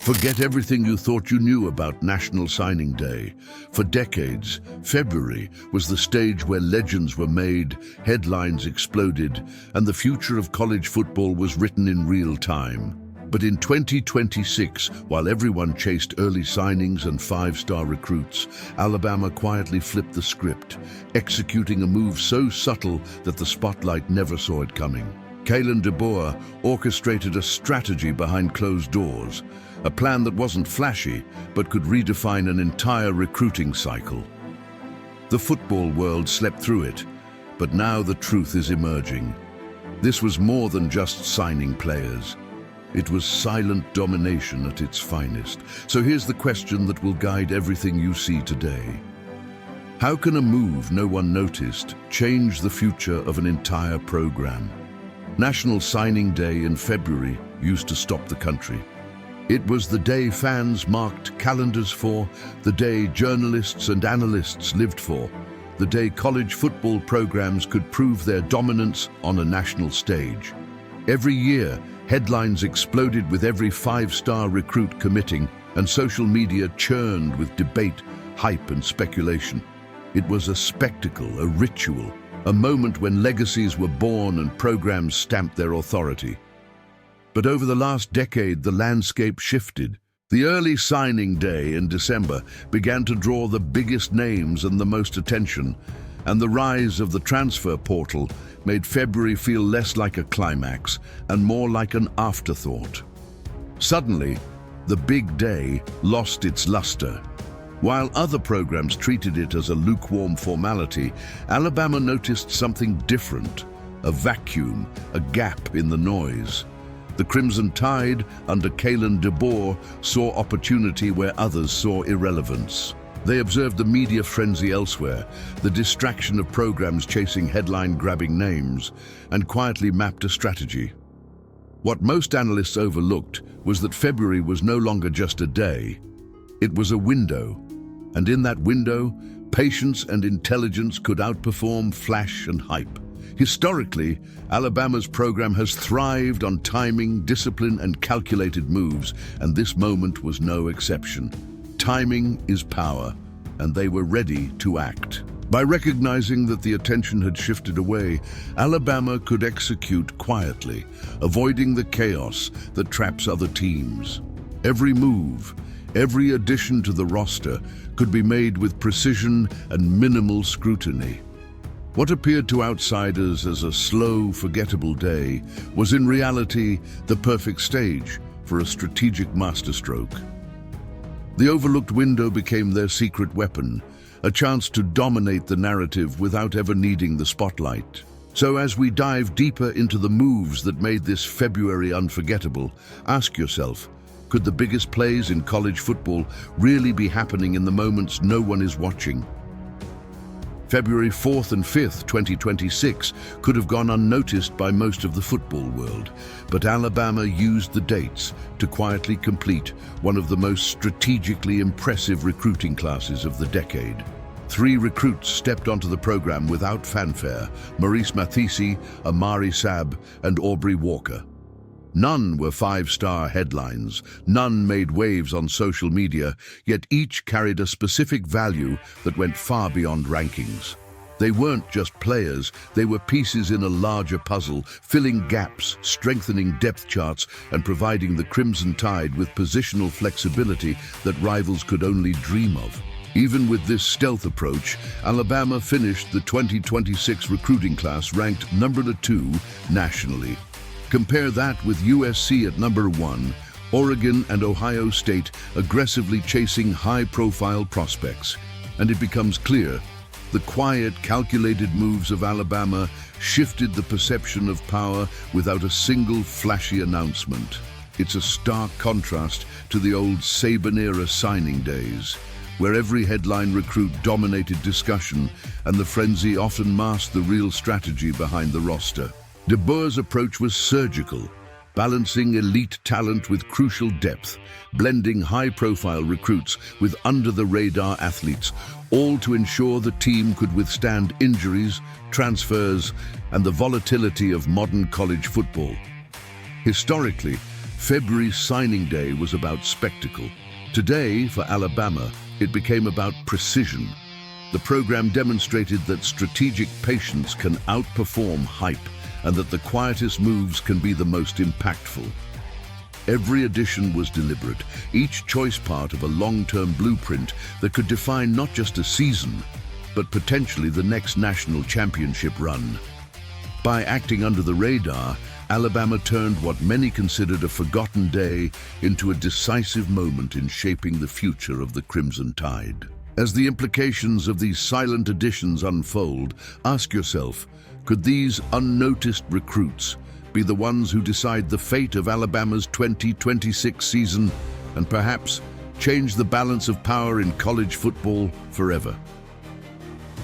Forget everything you thought you knew about National Signing Day. For decades, February was the stage where legends were made, headlines exploded, and the future of college football was written in real time. But in 2026, while everyone chased early signings and five-star recruits, Alabama quietly flipped the script, executing a move so subtle that the spotlight never saw it coming. Kalen DeBoer orchestrated a strategy behind closed doors, a plan that wasn't flashy, but could redefine an entire recruiting cycle. The football world slept through it, but now the truth is emerging. This was more than just signing players. It was silent domination at its finest. So here's the question that will guide everything you see today. How can a move no one noticed change the future of an entire program? National Signing Day in February used to stop the country. It was the day fans marked calendars for, the day journalists and analysts lived for, the day college football programs could prove their dominance on a national stage. Every year, headlines exploded with every five-star recruit committing, and social media churned with debate, hype, and speculation. It was a spectacle, a ritual, a moment when legacies were born and programs stamped their authority. But over the last decade, the landscape shifted. The early signing day in December began to draw the biggest names and the most attention, and the rise of the transfer portal made February feel less like a climax and more like an afterthought. Suddenly, the big day lost its luster. While other programs treated it as a lukewarm formality, Alabama noticed something different, a vacuum, a gap in the noise. The Crimson Tide, under Kalen DeBoer, saw opportunity where others saw irrelevance. They observed the media frenzy elsewhere, the distraction of programs chasing headline-grabbing names, and quietly mapped a strategy. What most analysts overlooked was that February was no longer just a day. It was a window, and in that window, patience and intelligence could outperform flash and hype. Historically, Alabama's program has thrived on timing, discipline, and calculated moves, and this moment was no exception. Timing is power, and they were ready to act. By recognizing that the attention had shifted away, Alabama could execute quietly, avoiding the chaos that traps other teams. Every move, every addition to the roster could be made with precision and minimal scrutiny. What appeared to outsiders as a slow, forgettable day was in reality the perfect stage for a strategic masterstroke. The overlooked window became their secret weapon, a chance to dominate the narrative without ever needing the spotlight. So as we dive deeper into the moves that made this February unforgettable, ask yourself, could the biggest plays in college football really be happening in the moments no one is watching? February 4th and 5th, 2026 could have gone unnoticed by most of the football world, but Alabama used the dates to quietly complete one of the most strategically impressive recruiting classes of the decade. 3 recruits stepped onto the program without fanfare: Maurice Matthysse, Amari Sabb, and Aubrey Walker. None were five-star headlines, none made waves on social media, yet each carried a specific value that went far beyond rankings. They weren't just players, they were pieces in a larger puzzle, filling gaps, strengthening depth charts, and providing the Crimson Tide with positional flexibility that rivals could only dream of. Even with this stealth approach, Alabama finished the 2026 recruiting class ranked number 2 nationally. Compare that with USC at number 1, Oregon and Ohio State aggressively chasing high-profile prospects, and it becomes clear the quiet, calculated moves of Alabama shifted the perception of power without a single flashy announcement. It's a stark contrast to the old Saban-era signing days, where every headline recruit dominated discussion and the frenzy often masked the real strategy behind the roster. DeBoer's approach was surgical, balancing elite talent with crucial depth, blending high-profile recruits with under-the-radar athletes, all to ensure the team could withstand injuries, transfers, and the volatility of modern college football. Historically, February signing day was about spectacle. Today, for Alabama, it became about precision. The program demonstrated that strategic patience can outperform hype and that the quietest moves can be the most impactful. Every addition was deliberate, each choice part of a long-term blueprint that could define not just a season, but potentially the next national championship run. By acting under the radar, Alabama turned what many considered a forgotten day into a decisive moment in shaping the future of the Crimson Tide. As the implications of these silent additions unfold, ask yourself, could these unnoticed recruits be the ones who decide the fate of Alabama's 2026 season and perhaps change the balance of power in college football forever?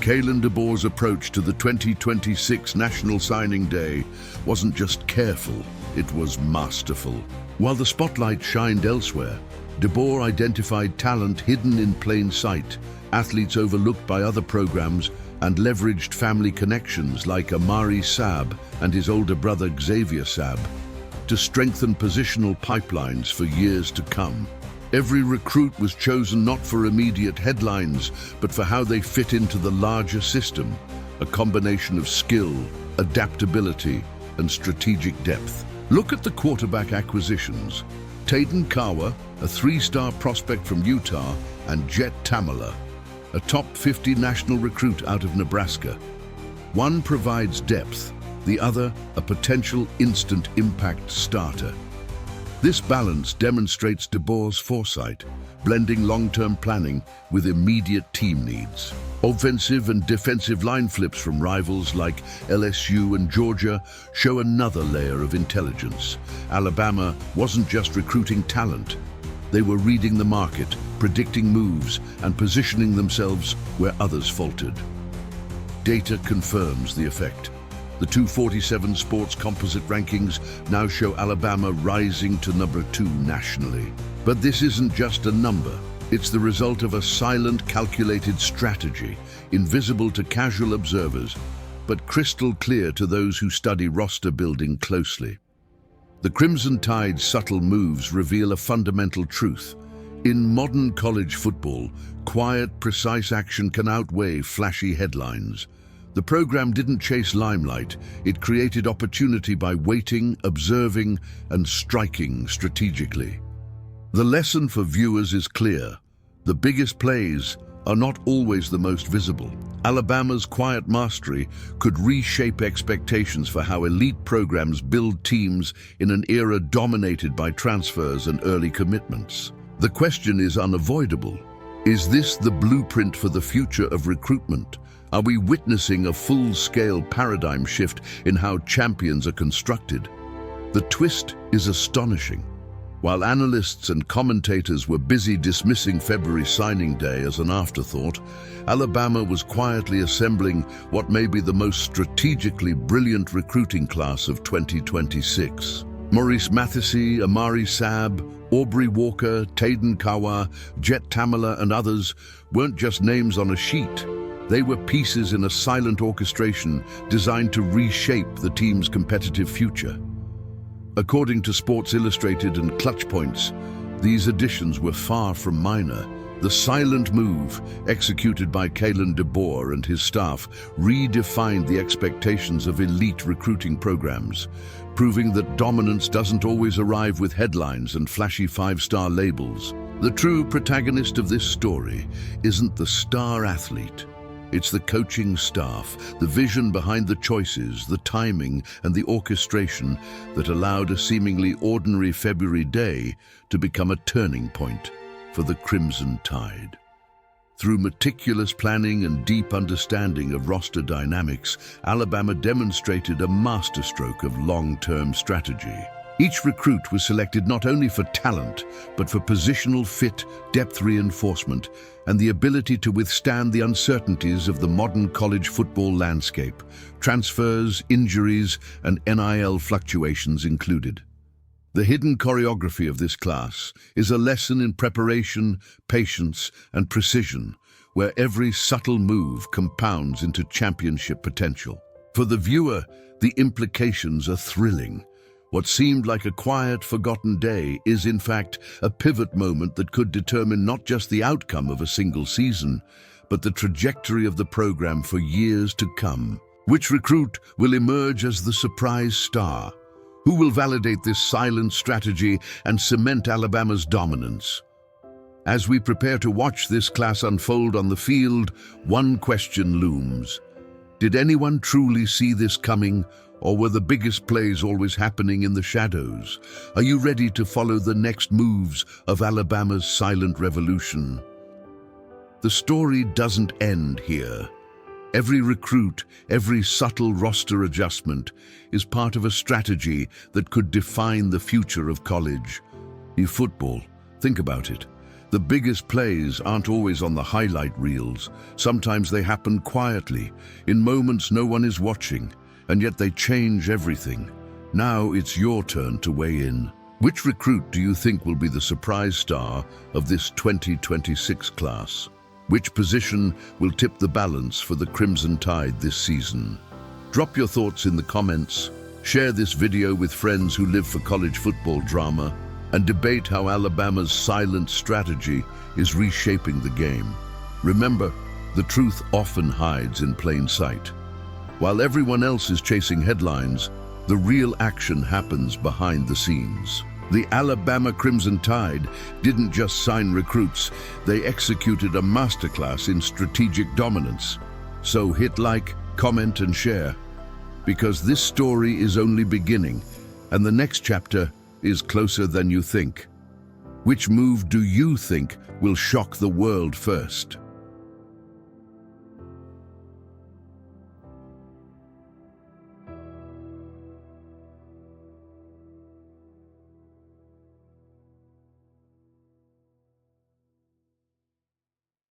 Kalen DeBoer's approach to the 2026 National Signing Day wasn't just careful, it was masterful. While the spotlight shined elsewhere, DeBoer identified talent hidden in plain sight, athletes overlooked by other programs, and leveraged family connections like Amari Sabb and his older brother Xavier Sabb to strengthen positional pipelines for years to come. Every recruit was chosen not for immediate headlines, but for how they fit into the larger system, a combination of skill, adaptability, and strategic depth. Look at the quarterback acquisitions. Tayden Kawa, a three-star prospect from Utah, and Jet Tamala, a top 50 national recruit out of Nebraska. One provides depth, the other a potential instant impact starter. This balance demonstrates DeBoer's foresight, blending long-term planning with immediate team needs. Offensive and defensive line flips from rivals like LSU and Georgia show another layer of intelligence. Alabama wasn't just recruiting talent. They were reading the market, predicting moves, and positioning themselves where others faltered. Data confirms the effect. The 247 Sports Composite rankings now show Alabama rising to number 2 nationally. But this isn't just a number. It's the result of a silent, calculated strategy, invisible to casual observers, but crystal clear to those who study roster building closely. The Crimson Tide's subtle moves reveal a fundamental truth. In modern college football, quiet, precise action can outweigh flashy headlines. The program didn't chase limelight, it created opportunity by waiting, observing, and striking strategically. The lesson for viewers is clear. The biggest plays are not always the most visible. Alabama's quiet mastery could reshape expectations for how elite programs build teams in an era dominated by transfers and early commitments. The question is unavoidable. Is this the blueprint for the future of recruitment? Are we witnessing a full-scale paradigm shift in how champions are constructed? The twist is astonishing. While analysts and commentators were busy dismissing February signing day as an afterthought, Alabama was quietly assembling what may be the most strategically brilliant recruiting class of 2026. Maurice Matthysse, Amari Sabb, Aubrey Walker, Tayden Kawa, Jet Tamala, and others weren't just names on a sheet. They were pieces in a silent orchestration designed to reshape the team's competitive future. According to Sports Illustrated and Clutch Points, these additions were far from minor. The silent move, executed by Kalen DeBoer and his staff, redefined the expectations of elite recruiting programs, proving that dominance doesn't always arrive with headlines and flashy five-star labels. The true protagonist of this story isn't the star athlete. It's the coaching staff, the vision behind the choices, the timing, and the orchestration that allowed a seemingly ordinary February day to become a turning point for the Crimson Tide. Through meticulous planning and deep understanding of roster dynamics, Alabama demonstrated a masterstroke of long-term strategy. Each recruit was selected not only for talent, but for positional fit, depth reinforcement, and the ability to withstand the uncertainties of the modern college football landscape, transfers, injuries, and NIL fluctuations included. The hidden choreography of this class is a lesson in preparation, patience, and precision, where every subtle move compounds into championship potential. For the viewer, the implications are thrilling. What seemed like a quiet, forgotten day is, in fact, a pivot moment that could determine not just the outcome of a single season, but the trajectory of the program for years to come. Which recruit will emerge as the surprise star? Who will validate this silent strategy and cement Alabama's dominance? As we prepare to watch this class unfold on the field, one question looms. Did anyone truly see this coming, or were the biggest plays always happening in the shadows? Are you ready to follow the next moves of Alabama's silent revolution? The story doesn't end here. Every recruit, every subtle roster adjustment is part of a strategy that could define the future of college. In football, think about it. The biggest plays aren't always on the highlight reels. Sometimes they happen quietly, in moments no one is watching, and yet they change everything. Now it's your turn to weigh in. Which recruit do you think will be the surprise star of this 2026 class? Which position will tip the balance for the Crimson Tide this season? Drop your thoughts in the comments, share this video with friends who live for college football drama, and debate how Alabama's silent strategy is reshaping the game. Remember, the truth often hides in plain sight. While everyone else is chasing headlines, the real action happens behind the scenes. The Alabama Crimson Tide didn't just sign recruits, they executed a masterclass in strategic dominance. So hit like, comment, and share, because this story is only beginning, and the next chapter is closer than you think. Which move do you think will shock the world first?